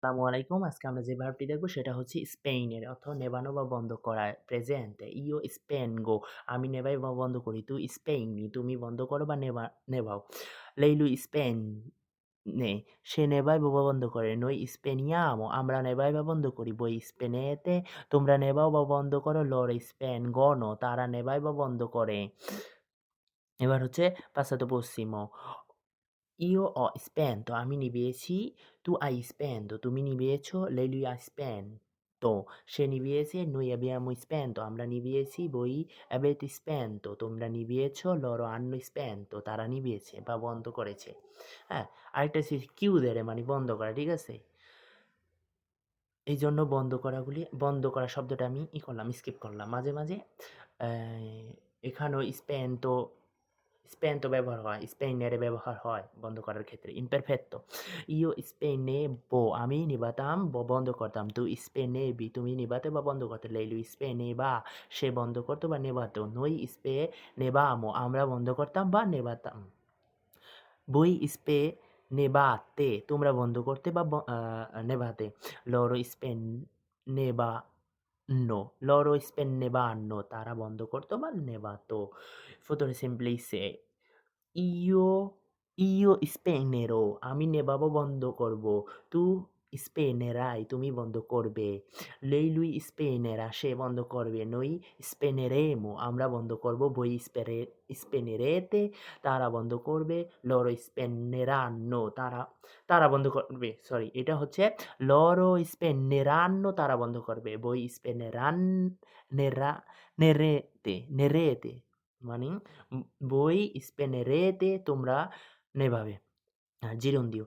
আসসালামু আলাইকুম। আজকে আমরা যে ভার্বটি দেখব সেটা হচ্ছে স্পেইনের অর্থ নেভানো বা বন্ধ করা প্রেজেন্ট। ইও স্পেনগো আমি নেভাই বা বন্ধ করি। তু স্পেইনি তুমি বন্ধ করো বা নেভাও। লেইলু স্পেন নে সে নেভায় বা বন্ধ করে। noi spegniamo আমরা নেভাই বা বন্ধ করি। voi spegnete তোমরা নেভাও বা বন্ধ করো। loro spengono তারা নেভায় বা বন্ধ করে। এবার হচ্ছে passato prossimo Io ho spento, আমি নিভিয়েছি, tu hai spento, তুমি নিভিয়েছো, lei lui ha spento, সে নিভিয়েছে, noi abbiamo spento, আমরা নিভিয়েছি, voi avete spento, তোমরা নিভিয়েছো, loro hanno spento, তারা নিভিয়েছে বা বন্ধ করেছে। হ্যাঁ, আরেকটা হচ্ছে chiudere মানে বন্ধ করা, ঠিক আছে? এই জন্য বন্ধ করা শব্দটা আমি করলাম, স্কিপ করলাম। মাঝে, মাঝে অ্যা এখানেও spento ব্যবহার হয়, spegnere ব্যবহার হয় বন্ধ করার ক্ষেত্রে। imperfetto io spegnevo আমি নিভাতাম বা বন্ধ করতাম। tu spegnevi তুমি নিভাতে বা বন্ধ করতে। lei lui spegneva সে বন্ধ করত বা নেভাতো। noi spegnevamo আমরা বন্ধ করতাম বা নেভাতাম। voi spegnevate তোমরা বন্ধ করতে বা নেভাতে। loro spegnevano loro spegnevano তারা বন্ধ করত বা নেভাতো। Futuro semplice io io spegnerò আমি নেভাবো বন্ধ করব। tu spegnerai তুমি বন্ধ করবে। lei lui spegnerà সে বন্ধ করবে। noi spegneremo আমরা বন্ধ করব। voi spegnerete তারা বন্ধ করবে। loro spegneranno তারা বন্ধ করবে। সরি এটা হচ্ছে loro spegneranno তারা বন্ধ করবে। voi nerete মানে voi spegnerete তোমরা নেভাবে। gerundio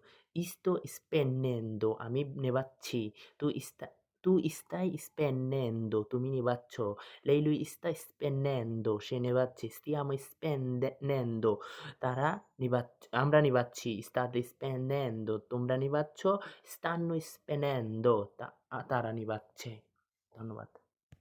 sto spegnendo আমি নেভাচ্ছি। tu sta tu stai spegnendo তুমি নিভাচ্ছ। lei lui sta spegnendo সে নেভাচ্ছে। stiamo spegnendo আমরা নিভাচ্ছি। state spegnendo তোমরা নিভাচ্ছ। stanno spegnendo তারা নিভাচ্ছে। ধন্যবাদ।